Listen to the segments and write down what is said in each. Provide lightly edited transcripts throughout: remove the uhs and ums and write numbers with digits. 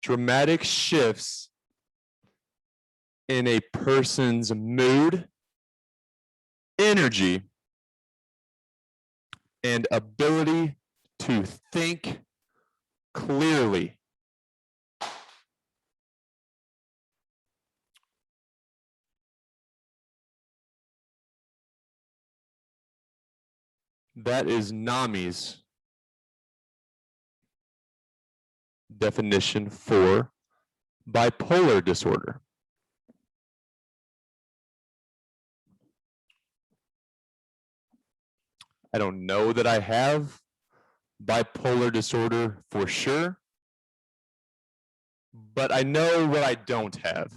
dramatic shifts in a person's mood, energy, and ability to think clearly. That is NAMI's definition for bipolar disorder. I don't know that I have bipolar disorder for sure, but I know what I don't have.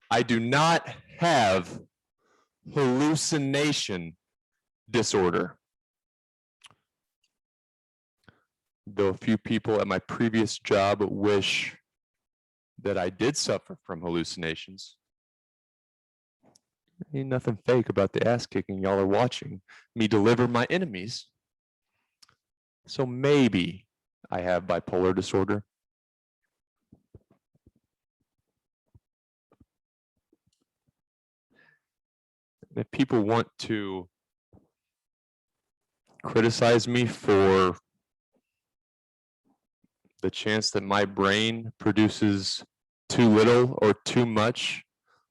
I do not have hallucination disorder. Though a few people at my previous job wish that I did suffer from hallucinations. Ain't nothing fake about the ass kicking y'all are watching me deliver my enemies. So maybe I have bipolar disorder. If people want to criticize me for the chance that my brain produces too little or too much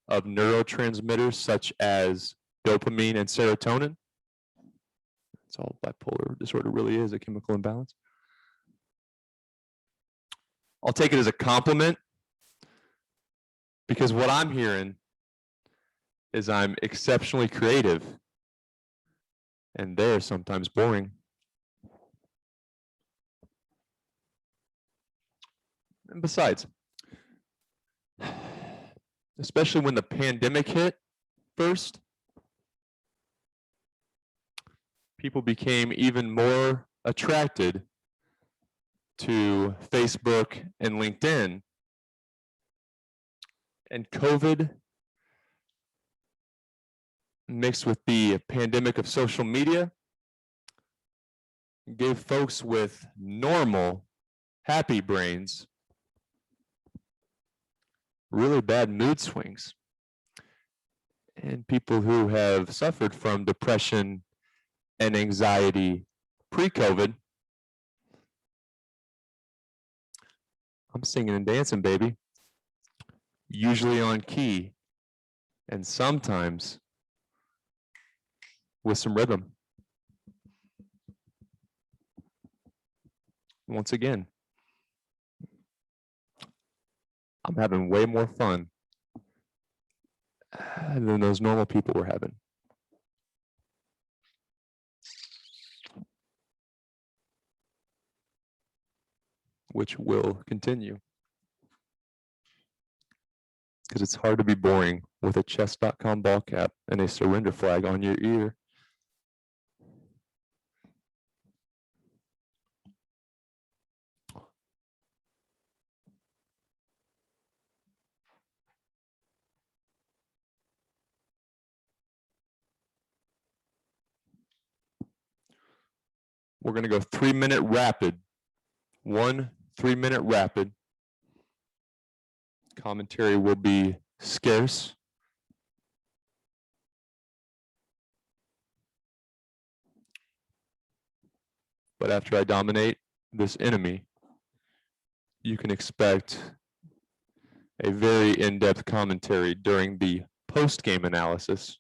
of neurotransmitters such as dopamine and serotonin, that's all bipolar disorder really is, a chemical imbalance. I'll take it as a compliment, because what I'm hearing is I'm exceptionally creative, and they're sometimes boring. And besides, especially when the pandemic hit first, people became even more attracted to Facebook and LinkedIn. And COVID, mixed with the pandemic of social media, gave folks with normal, happy brains really bad mood swings. And people who have suffered from depression and anxiety pre-COVID, I'm singing and dancing, baby. Usually on key, and sometimes with some rhythm. Once again, I'm having way more fun than those normal people were having. Which will continue. Because it's hard to be boring with a chess.com ball cap and a surrender flag on your ear. We're going to go 3-minute rapid. 1 3-minute rapid. Commentary will be scarce. But after I dominate this enemy, you can expect a very in-depth commentary during the post-game analysis.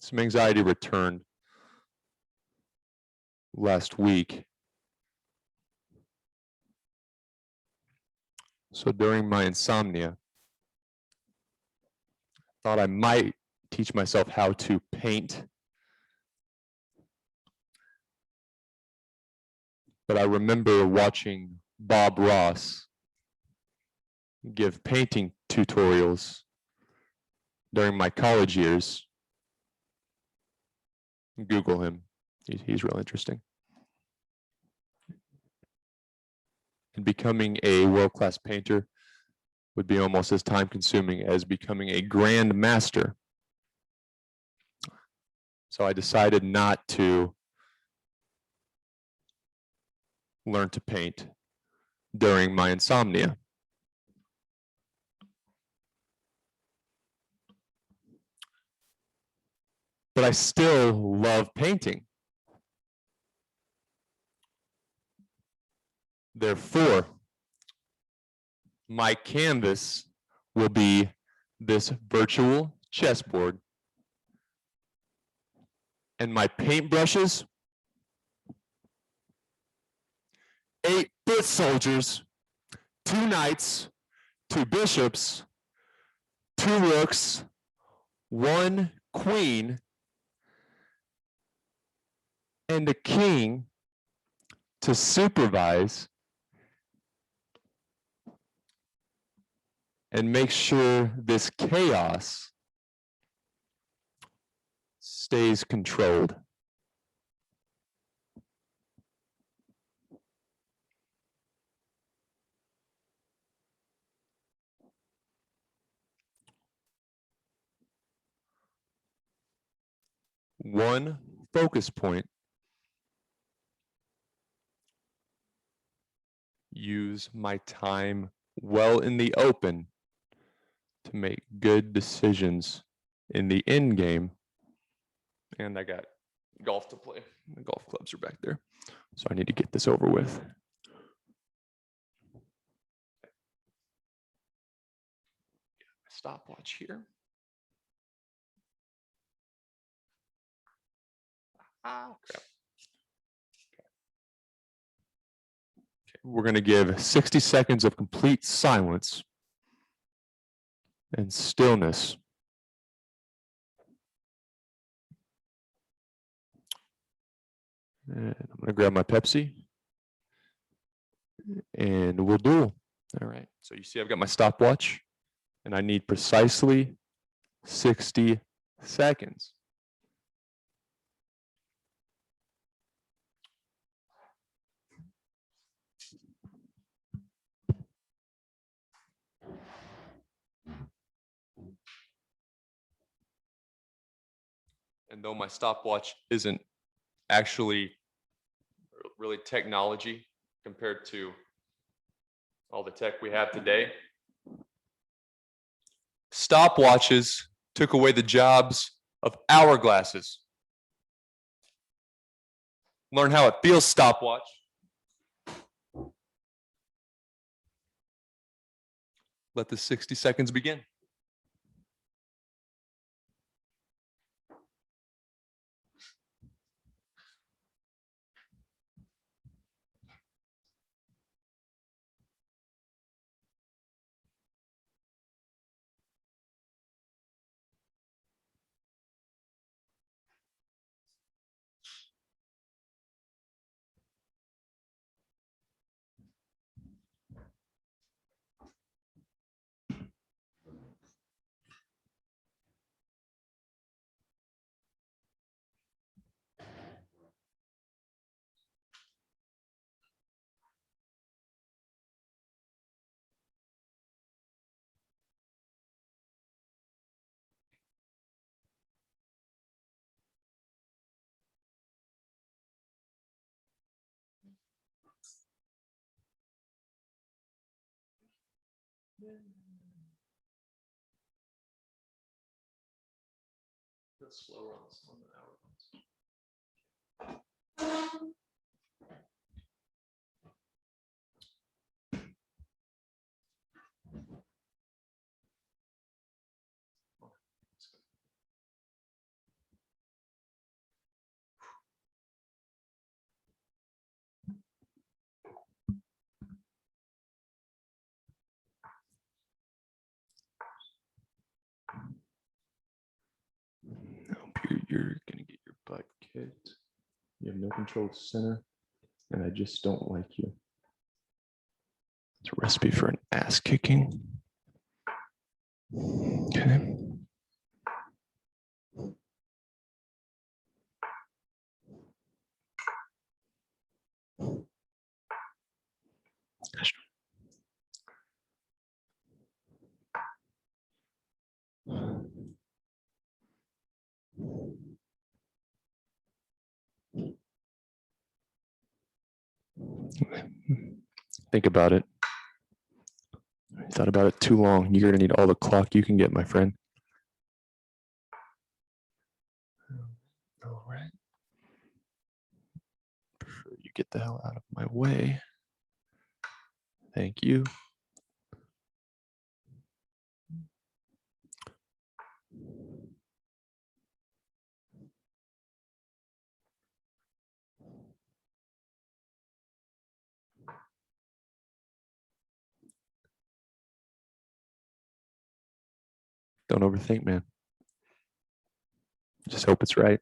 Some anxiety returned last week. So during my insomnia, I thought I might teach myself how to paint. But I remember watching Bob Ross give painting tutorials during my college years. Google him. He's real interesting. And becoming a world-class painter would be almost as time-consuming as becoming a grand master. So I decided not to learn to paint during my insomnia. But I still love painting. Therefore, my canvas will be this virtual chessboard. And my paintbrushes, 8 foot soldiers, 2 knights, 2 bishops, 2 rooks, 1 queen, and a king to supervise and make sure this chaos stays controlled. One focus point. Use my time well in the open to make good decisions in the end game. And I got golf to play. The golf clubs are back there. So I need to get this over with. Stopwatch here. Ah, crap. Okay, we're going to give 60 seconds of complete silence and stillness. And I'm going to grab my Pepsi and we'll duel. All right. So you see I've got my stopwatch and I need precisely 60 seconds. And though my stopwatch isn't actually really technology compared to all the tech we have today, stopwatches took away the jobs of hourglasses. Learn how it feels, stopwatch. Let the 60 seconds begin. That's slower on this one than hourglass. You're gonna get your butt kicked. You have no control of the center, and I just don't like you. It's a recipe for an ass kicking. Okay. Gosh, Think about it. You thought about it too long. You're going to need all the clock you can get, my friend. All right. Sure you get the hell out of my way. Thank you. Don't overthink, man. Just hope it's right.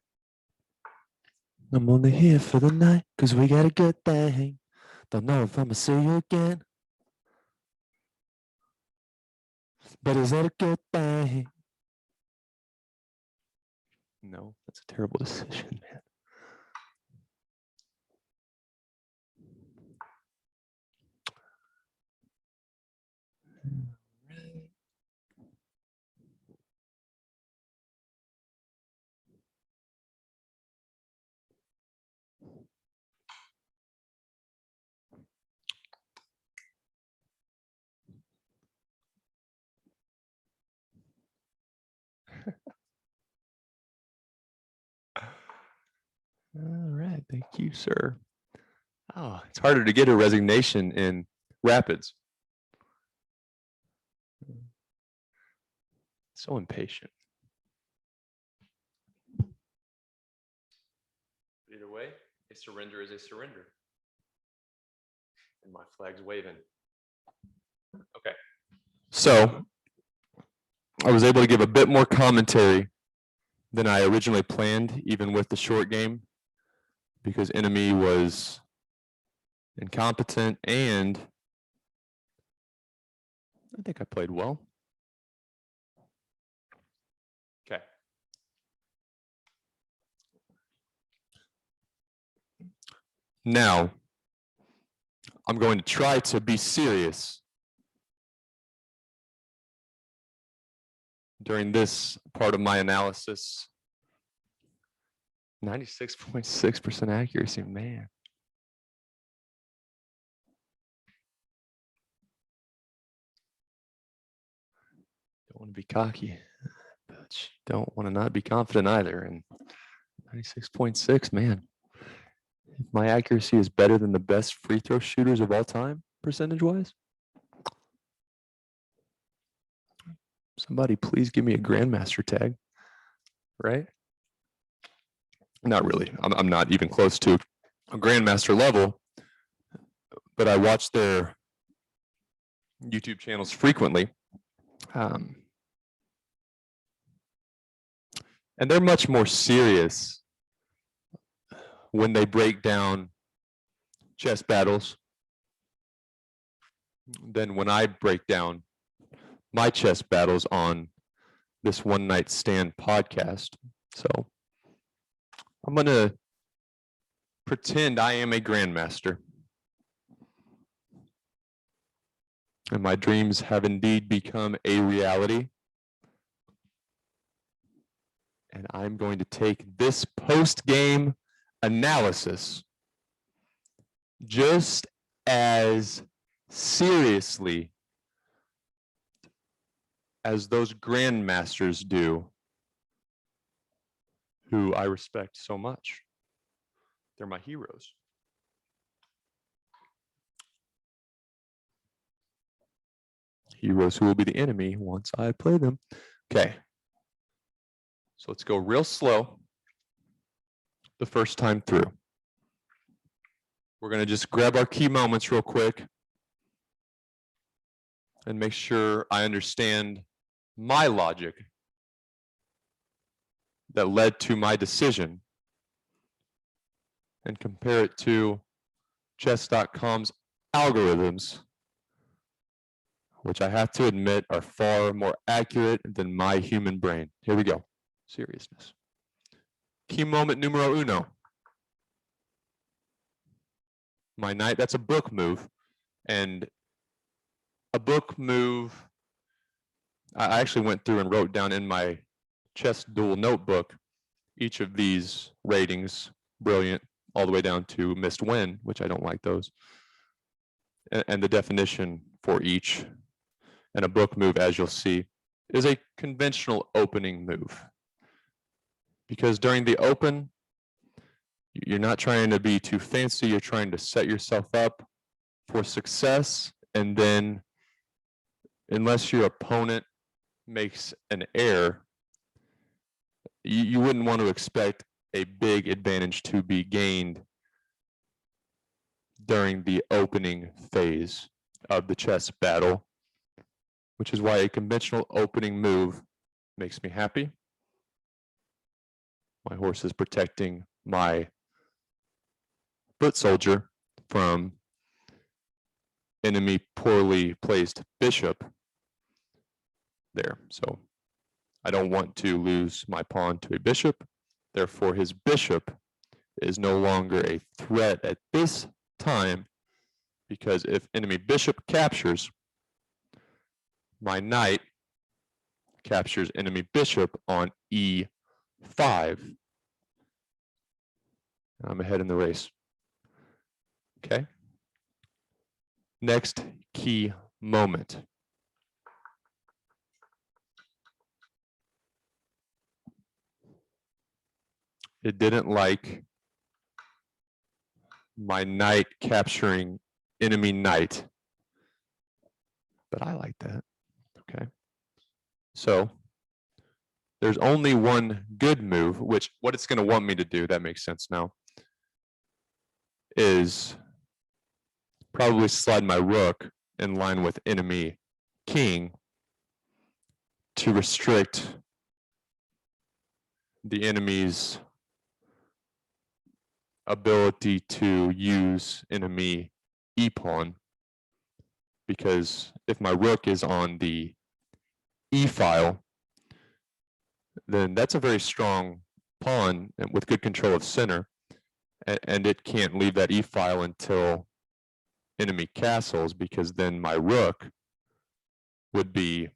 I'm only here for the night, 'cause we got a good thing. Don't know if I'ma see you again, but is that a good thing? No, that's a terrible decision, man. All right, thank you, sir. Oh, it's harder to get a resignation in Rapids. So impatient. Either way, a surrender is a surrender. And my flag's waving. Okay. So I was able to give a bit more commentary than I originally planned, even with the short game, because enemy was incompetent and I think I played well. Okay. Now, I'm going to try to be serious during this part of my analysis. 96.6% accuracy, man. Don't want to be cocky, but don't want to not be confident either. And 96.6, man. If my accuracy is better than the best free throw shooters of all time, percentage-wise, somebody please give me a grandmaster tag, right? Not really. I'm not even close to a grandmaster level, but I watch their YouTube channels frequently. And they're much more serious when they break down chess battles than when I break down my chess battles on this One Night Stand podcast. So I'm going to pretend I am a grandmaster. And my dreams have indeed become a reality. And I'm going to take this post-game analysis just as seriously as those grandmasters do, who I respect so much. They're my heroes. Heroes who will be the enemy once I play them. Okay. So let's go real slow the first time through. We're going to just grab our key moments real quick and make sure I understand my logic that led to my decision and compare it to chess.com's algorithms, which I have to admit are far more accurate than my human brain. Here we go. Seriousness. Key moment numero uno. My knight, that's a book move. And a book move, I actually went through and wrote down in my chess duel notebook each of these ratings, brilliant, all the way down to missed win, which I don't like those. and the definition for each, and a book move, as you'll see, is a conventional opening move. Because during the open, you're not trying to be too fancy, you're trying to set yourself up for success, and then unless your opponent makes an error, you wouldn't want to expect a big advantage to be gained during the opening phase of the chess battle, which is why a conventional opening move makes me happy. My horse is protecting my foot soldier from enemy poorly placed bishop there. So I don't want to lose my pawn to a bishop. Therefore, his bishop is no longer a threat at this time, because if enemy bishop captures, my knight captures enemy bishop on e5. I'm ahead in the race. Okay. Next key moment. It didn't like my knight capturing enemy knight, but I like that. Okay. So there's only one good move, which what it's going to want me to do, that makes sense now, is probably slide my rook in line with enemy king to restrict the enemy's ability to use enemy e-pawn, because if my rook is on the e-file, then that's a very strong pawn with good control of center, and it can't leave that e-file until enemy castles, because then my rook would be,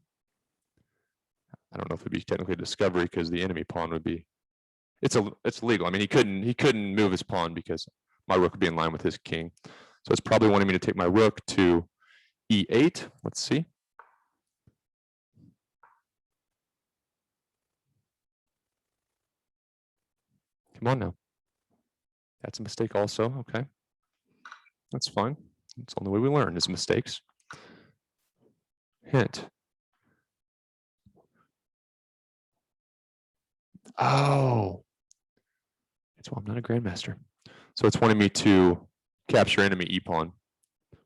I don't know if it'd be technically a discovery, because the enemy pawn would be, it's legal. I mean, he couldn't move his pawn because my rook would be in line with his king. So it's probably wanting me to take my rook to e8. Let's see. Come on now. That's a mistake also. Okay. That's fine. It's the only way we learn is mistakes. Hint. Oh. That's why I'm not a grandmaster. So it's wanting me to capture enemy e-pawn,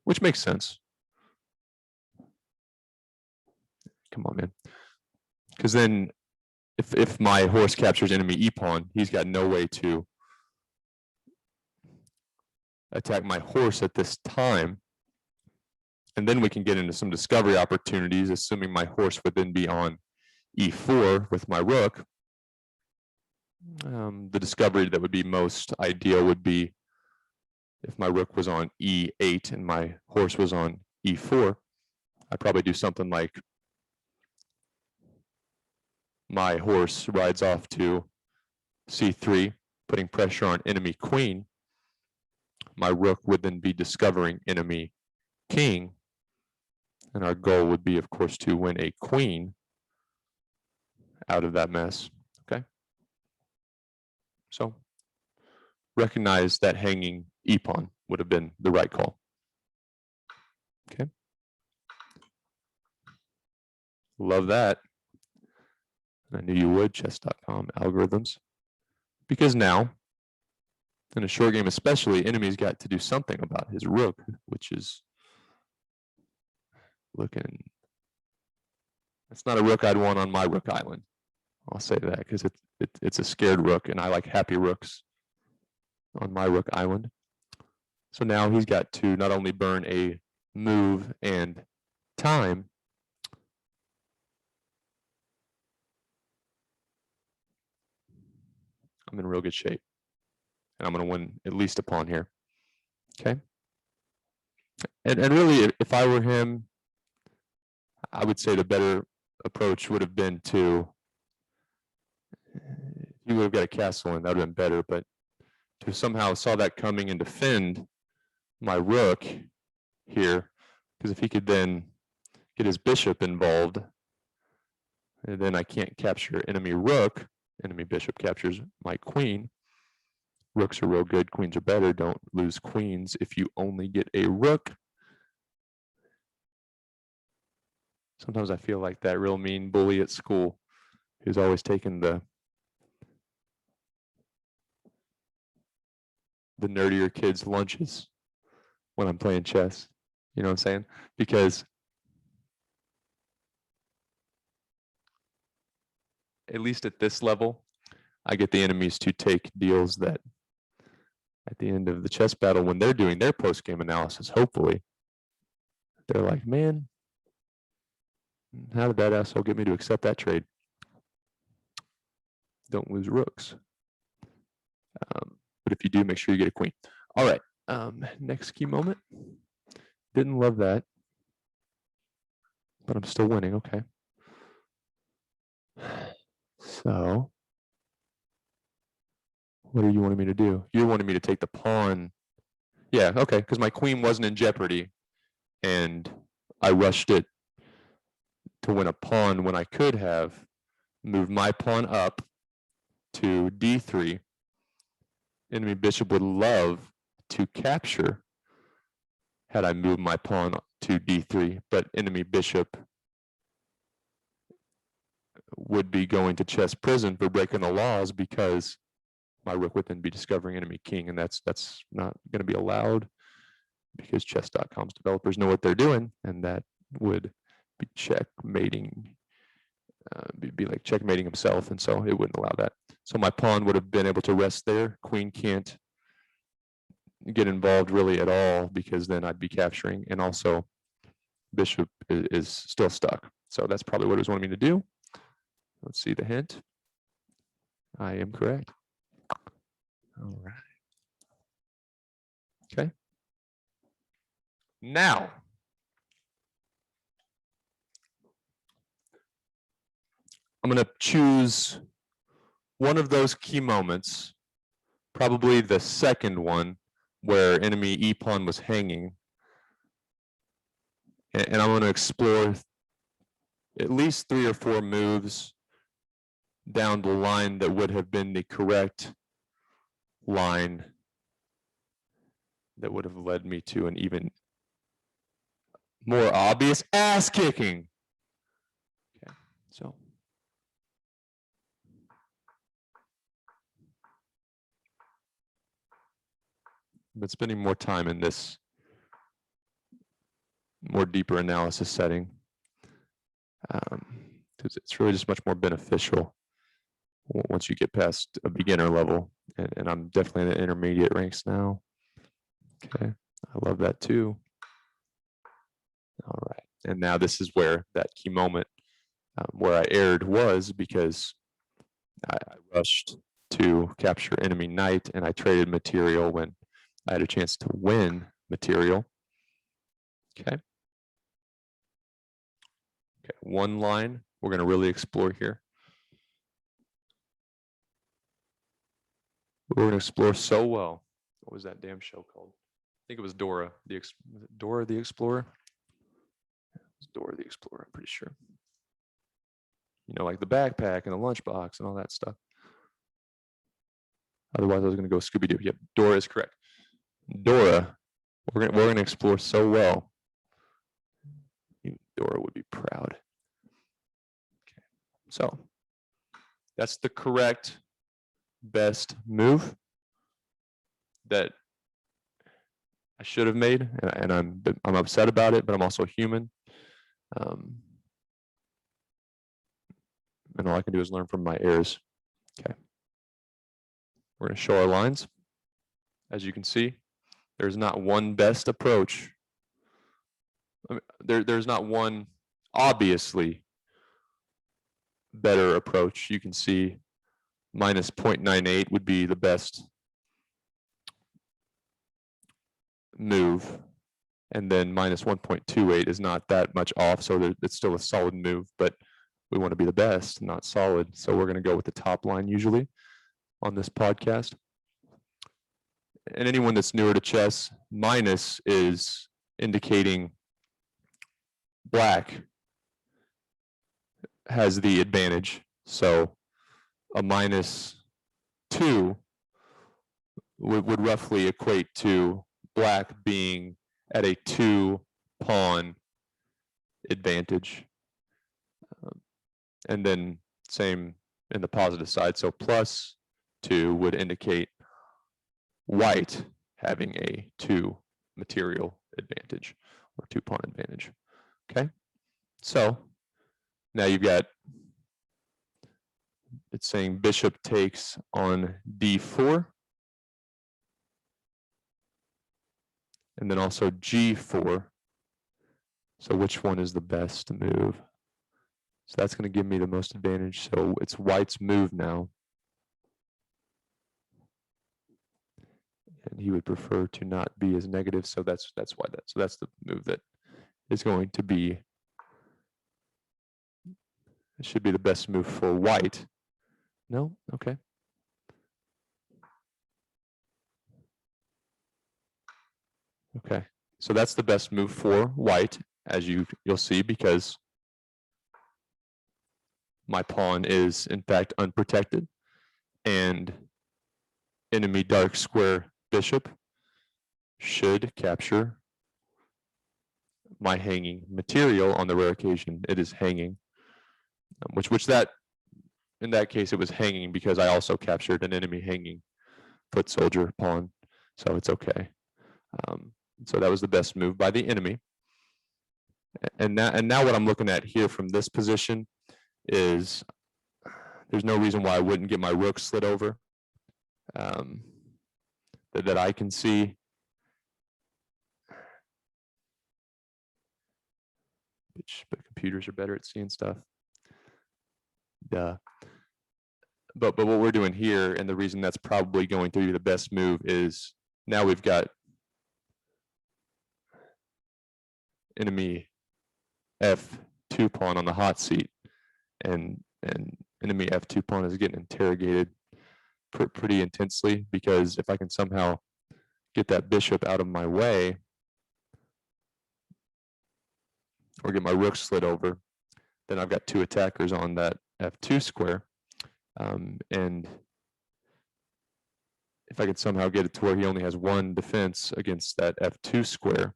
which makes sense. Come on, man. Because then if my horse captures enemy e-pawn, he's got no way to attack my horse at this time. And then we can get into some discovery opportunities, assuming my horse would then be on e4 with my rook. The discovery that would be most ideal would be if my rook was on e8 and my horse was on e4. I'd probably do something like my horse rides off to c3, putting pressure on enemy queen. My rook would then be discovering enemy king. And our goal would be, of course, to win a queen out of that mess. Okay. So recognize that hanging e-pawn would have been the right call. Okay. Love that. I knew you would, chess.com algorithms. Because now, in a short game especially, enemy's got to do something about his rook, which is looking, it's not a rook I'd want on my rook island. I'll say that because it's a scared rook, and I like happy rooks on my rook island. So now he's got to not only burn a move and time, I'm in real good shape. And I'm going to win at least a pawn here. Okay. And really, if I were him, I would say the better approach would have been to, he would have got a castle in, that would have been better, but to somehow saw that coming and defend my rook here, because if he could then get his bishop involved, and then I can't capture enemy rook. Enemy bishop captures my queen. Rooks are real good, queens are better. Don't lose queens if you only get a rook. Sometimes I feel like that real mean bully at school who's always taking the nerdier kids' lunches when I'm playing chess. You know what I'm saying? Because at least at this level, I get the enemies to take deals that at the end of the chess battle, when they're doing their post-game analysis, hopefully, they're like, man, how did that asshole get me to accept that trade? Don't lose rooks. But if you do, make sure you get a queen. All right, next key moment. Didn't love that, but I'm still winning, okay. So, what are you wanting me to do? You wanted me to take the pawn. Yeah, okay, because my queen wasn't in jeopardy, and I rushed it to win a pawn when I could have moved my pawn up to d3. Enemy bishop would love to capture had I moved my pawn to d3, but enemy bishop would be going to chess prison for breaking the laws because my rook would then be discovering enemy king, and that's not going to be allowed because chess.com's developers know what they're doing, and that would be checkmating, be like checkmating himself, and so it wouldn't allow that. So my pawn would have been able to rest there. Queen can't get involved really at all because then I'd be capturing, and also bishop is still stuck. So that's probably what it was wanting me to do. Let's see the hint. I am correct. All right. Okay. Now, I'm going to choose one of those key moments, probably the second one, where enemy e-pawn was hanging. And I'm going to explore at least 3 or 4 moves down the line that would have been the correct line that would have led me to an even more obvious ass kicking. Okay, so. I've been spending more time in this more deeper analysis setting because it's really just much more beneficial once you get past a beginner level, and I'm definitely in the intermediate ranks now. Okay, I love that too. All right, and now this is where that key moment where I erred was because I rushed to capture enemy knight, and I traded material when I had a chance to win material. Okay. Okay, one line we're going to really explore here. We're going to explore so well. What was that damn show called? I think it was Dora. Was it Dora the Explorer? It was Dora the Explorer, I'm pretty sure. You know, like the backpack and the lunchbox and all that stuff. Otherwise, I was going to go Scooby-Doo. Yep, Dora is correct. Dora, we're going to explore so well. Dora would be proud. Okay, so that's the correct best move that I should have made, and I'm upset about it, but I'm also human. And all I can do is learn from my errors. Okay. We're going to show our lines. As you can see, there's not one best approach. I mean, there's not one obviously better approach. You can see minus 0.98 would be the best move, and then minus 1.28 is not that much off, so it's still a solid move, but we want to be the best, not solid. So we're going to go with the top line usually on this podcast. And anyone that's newer to chess, minus is indicating black has the advantage. So a -2 would roughly equate to black being at a 2-pawn advantage. And then same in the positive side. So +2 would indicate white having a 2 material advantage or 2-pawn advantage. Okay, so now you've got, it's saying bishop takes on d4, and then also g4. So which one is the best move? So that's going to give me the most advantage. So it's white's move now. And he would prefer to not be as negative. So that's why that. So that's the move that is going to be. It should be the best move for white. No? Okay. Okay. So that's the best move for white, as you'll see, because my pawn is in fact unprotected, and enemy dark square bishop should capture my hanging material on the rare occasion it is hanging, which that in that case it was hanging because I also captured an enemy hanging foot soldier pawn, so it's okay. So that was the best move by the enemy. And now what I'm looking at here from this position is there's no reason why I wouldn't get my rook slid over, that I can see. But computers are better at seeing stuff. Duh. But what we're doing here, and the reason that's probably going to be the best move, is now we've got enemy f2 pawn on the hot seat, and enemy f2 pawn is getting interrogated pretty intensely, because if I can somehow get that bishop out of my way or get my rook slid over, then I've got two attackers on that f2 square, and if I could somehow get it to where he only has one defense against that f2 square,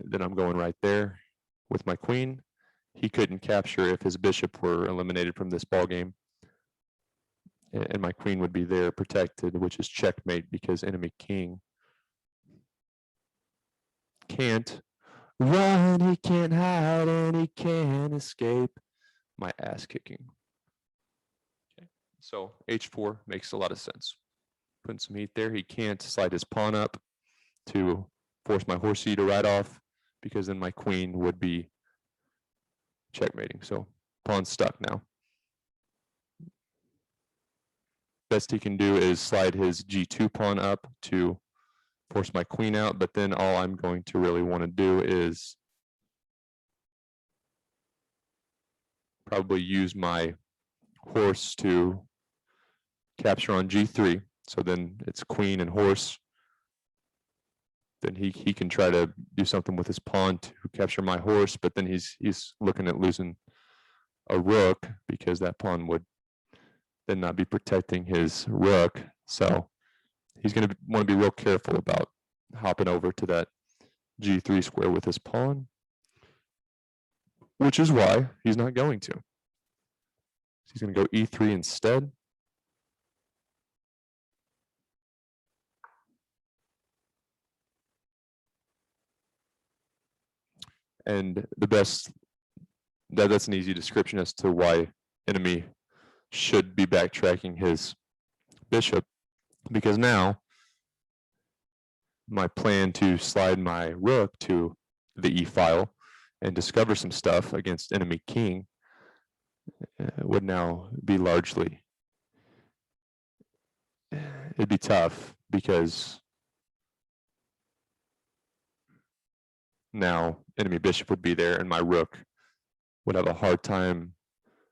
then I'm going right there with my queen. He couldn't capture if his bishop were eliminated from this ball game, and my queen would be there protected, which is checkmate, because enemy king can't run, he can't hide, and he can't escape my ass kicking. Okay. So h4 makes a lot of sense. Putting some heat there. He can't slide his pawn up to force my horse to ride off, because then my queen would be checkmating. So pawn's stuck now. Best he can do is slide his g2 pawn up to force my queen out, but then all I'm going to really want to do is probably use my horse to capture on g3. So then it's queen and horse. Then he can try to do something with his pawn to capture my horse, but then he's looking at losing a rook, because that pawn would then not be protecting his rook. So he's going to want to be real careful about hopping over to that g3 square with his pawn, which is why he's not going to. He's going to go e3 instead. And the best, that's an easy description as to why enemy should be backtracking his bishop, because now my plan to slide my rook to the e file and discover some stuff against enemy king would now be largely, it'd be tough, because now enemy bishop would be there and my rook would have a hard time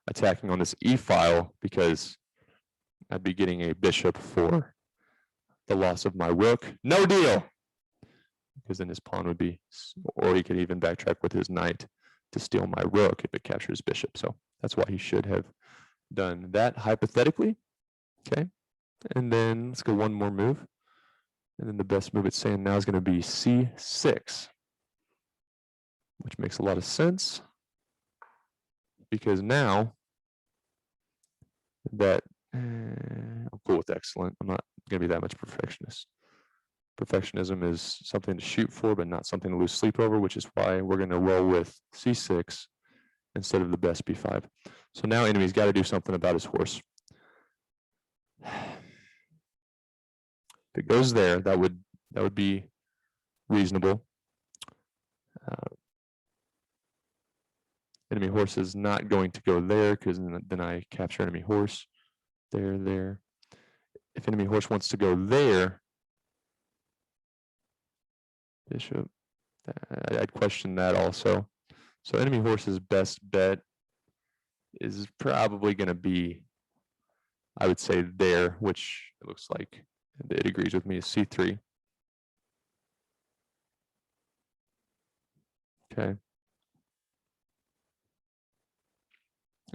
attacking on this e file, because I'd be getting a bishop for the loss of my rook. No deal. because then his pawn would be, or he could even backtrack with his knight to steal my rook if it captures bishop. So that's why he should have done that hypothetically. Okay, and then let's go one more move. And then the best move it's saying now is going to be c6, which makes a lot of sense because now that I'm cool with excellent. I'm not going to be that much perfectionist. Perfectionism is something to shoot for, but not something to lose sleep over, which is why we're going to roll with c6 instead of the best b5. So now enemy's got to do something about his horse. If it goes there, that would be reasonable. Enemy horse is not going to go there because then I capture enemy horse. There. If enemy horse wants to go there, bishop, I'd question that also. So enemy horse's best bet is probably going to be, I would say there, which it looks like it agrees with me, is c3. Okay.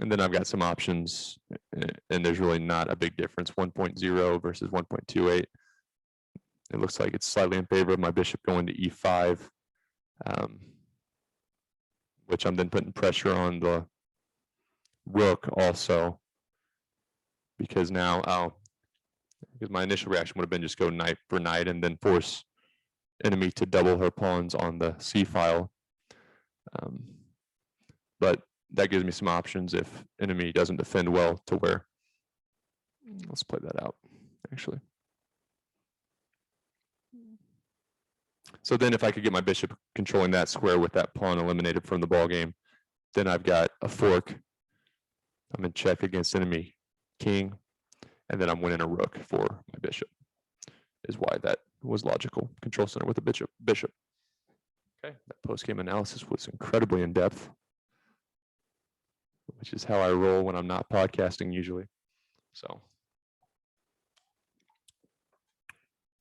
And then I've got some options, and there's really not a big difference, 1.0 versus 1.28. It looks like it's slightly in favor of my bishop going to e5, which I'm then putting pressure on the rook also, because now, because my initial reaction would have been just go knight for knight and then force enemy to double her pawns on the c file. But that gives me some options if enemy doesn't defend well to where, let's play that out, actually. So then if I could get my bishop controlling that square with that pawn eliminated from the ball game, then I've got a fork. I'm in check against enemy king, and then I'm winning a rook for my bishop, is why that was logical. Control center with a bishop. Okay, that post-game analysis was incredibly in-depth, which is how I roll when I'm not podcasting usually. So,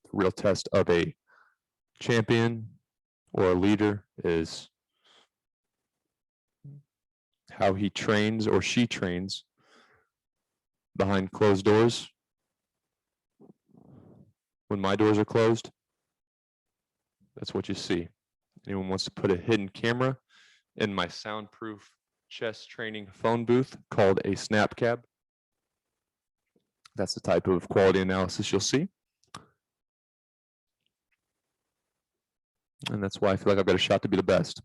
the real test of a champion or a leader is how he trains or she trains behind closed doors. When my doors are closed, that's what you see. Anyone wants to put a hidden camera in my soundproof chess training phone booth called a snap cab, that's the type of quality analysis you'll see. And that's why I feel like I've got a shot to be the best.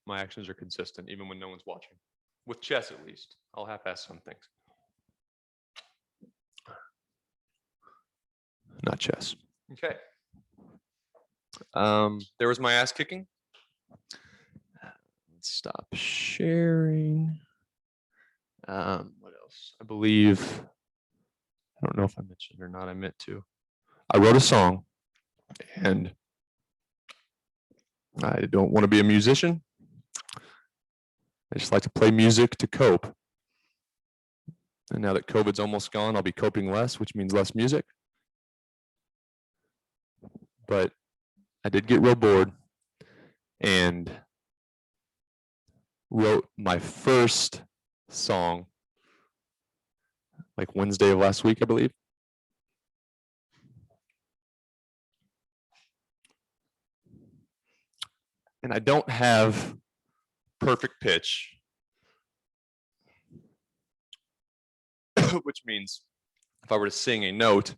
My actions are consistent even when no one's watching. With chess, at least. I'll half-ass some things. Not chess. Okay. There was my ass kicking. Let's stop sharing. What else? I believe, I don't know if I mentioned it or not, I meant to. I wrote a song, and I don't want to be a musician. I just like to play music to cope. And now that COVID's almost gone, I'll be coping less, which means less music. But I did get real bored and wrote my first song like Wednesday of last week, I believe. And I don't have perfect pitch, which means if I were to sing a note,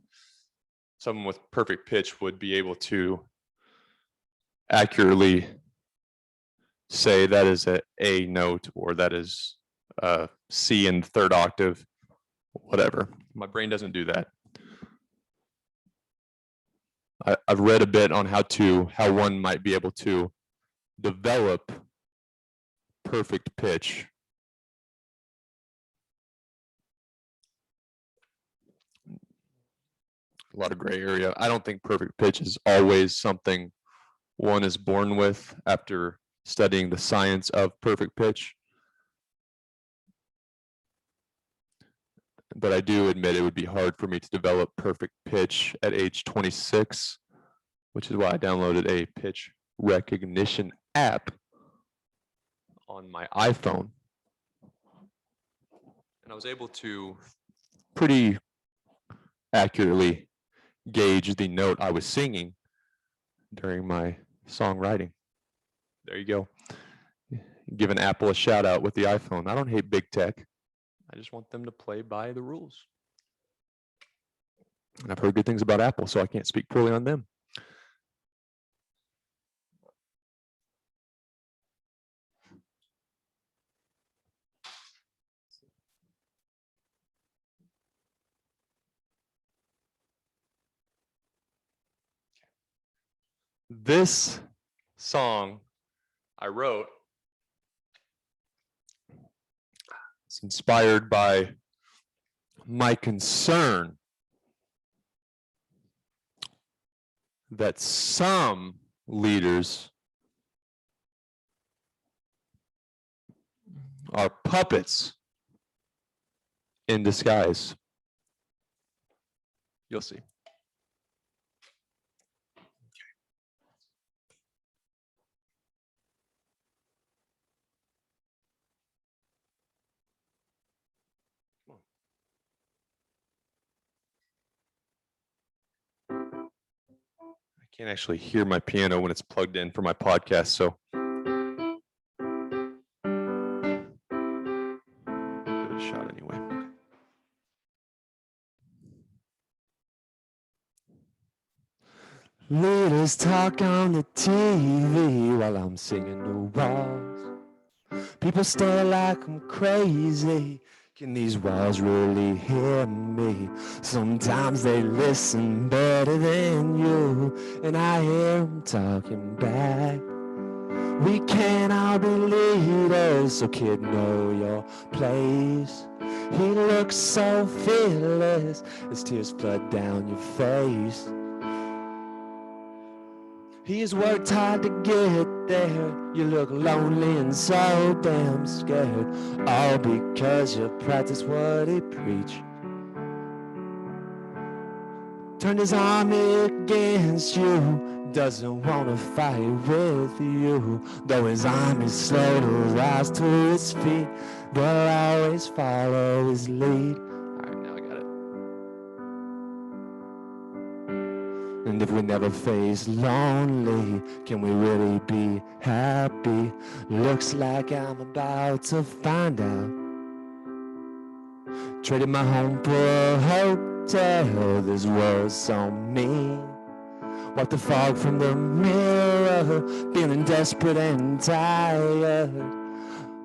someone with perfect pitch would be able to accurately say that is a note or that is a C in the third octave, whatever. My brain doesn't do that. I've read a bit on how one might be able to develop perfect pitch. A lot of gray area. I don't think perfect pitch is always something one is born with after studying the science of perfect pitch. But I do admit it would be hard for me to develop perfect pitch at age 26, which is why I downloaded a pitch recognition app on my iPhone. And I was able to pretty accurately gauge the note I was singing during my songwriting. There you go. Giving Apple a shout out with the iPhone. I don't hate big tech. I just want them to play by the rules. And I've heard good things about Apple, so I can't speak poorly on them. This song I wrote, it's inspired by my concern that some leaders are puppets in disguise. You'll see. I can't actually hear my piano when it's plugged in for my podcast, so give it a shot anyway. Leaders talk on the TV while I'm singing the walls. People stare like I'm crazy. Can these walls really hear me? Sometimes they listen better than you, and I hear them talking back. We can't all be leaders, so kid, know your place. He looks so fearless as tears flood down your face. He's worked hard to get there. You look lonely and so damn scared, all because you practice what he preached. Turned his army against you, doesn't want to fight with you. Though his army's slow to rise to its feet, they'll always follow his lead. And if we never face lonely, can we really be happy? Looks like I'm about to find out. Traded my home for a hotel, this world's so mean. Wipe the fog from the mirror, feeling desperate and tired.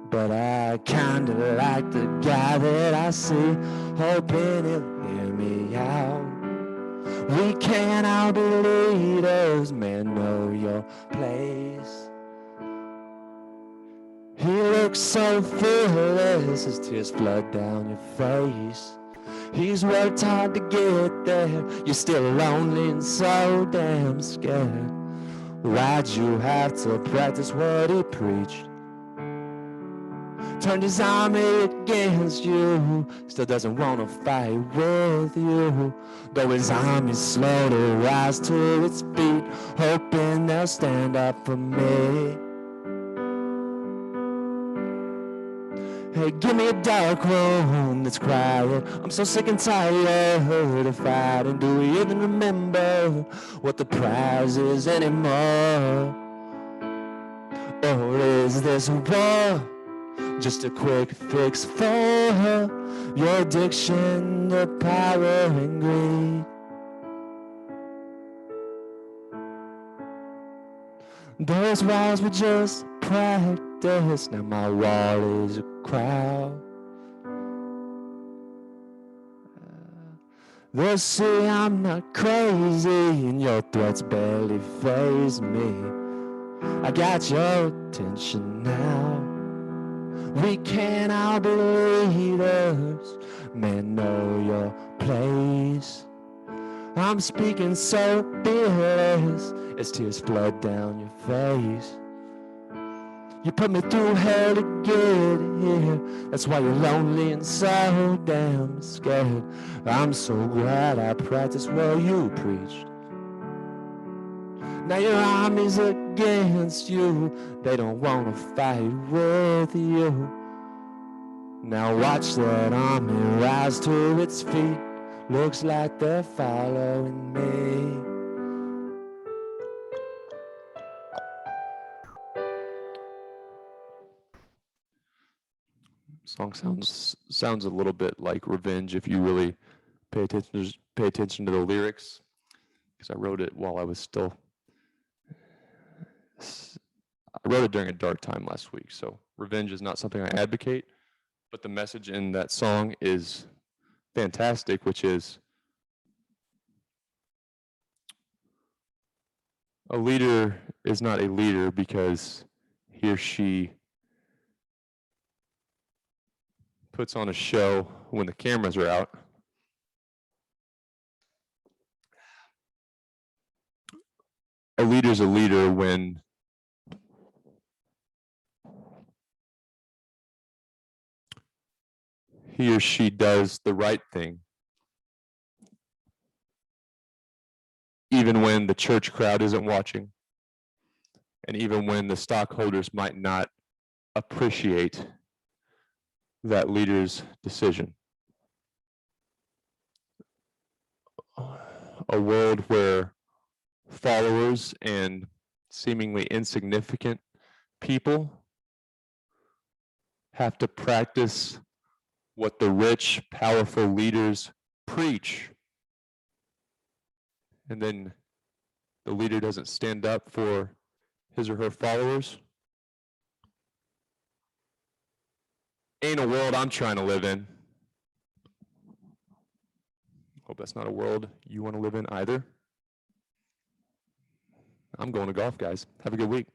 But I kinda like the guy that I see, hoping he'll hear me out. We can't all be leaders, man, know your place. He looks so fearless as tears flood down your face. He's worked hard to get there, you're still lonely and so damn scared. Why'd you have to practice what he preached? Turned his army against you, still doesn't want to fight with you. Though his army's slow to rise to its feet, hoping they'll stand up for me. Hey, give me a dark room that's quiet. I'm so sick and tired of fighting. Do we even remember what the prize is anymore? Or is this war just a quick fix for your addiction to power and greed? Those walls were just practice, now my wall is a crowd. They'll see I'm not crazy, and your threats barely faze me. I got your attention now. We can't all be leaders, man, know your place. I'm speaking so fearless as tears flood down your face. You put me through hell to get here. That's why you're lonely and so damn scared. I'm so glad I practiced what you preached. Now your army's against you. They don't want to fight with you. Now watch that army rise to its feet. Looks like they're following me. Song sounds a little bit like Revenge if you really pay attention to the lyrics, because I wrote it while I was still. I wrote it during a dark time last week, so revenge is not something I advocate, but the message in that song is fantastic, which is a leader is not a leader because he or she puts on a show when the cameras are out. A leader's a leader when he or she does the right thing, even when the church crowd isn't watching, and even when the stockholders might not appreciate that leader's decision. A world where followers and seemingly insignificant people have to practice what the rich, powerful leaders preach. And then the leader doesn't stand up for his or her followers. Ain't a world I'm trying to live in. Hope that's not a world you want to live in either. I'm going to golf, guys. Have a good week.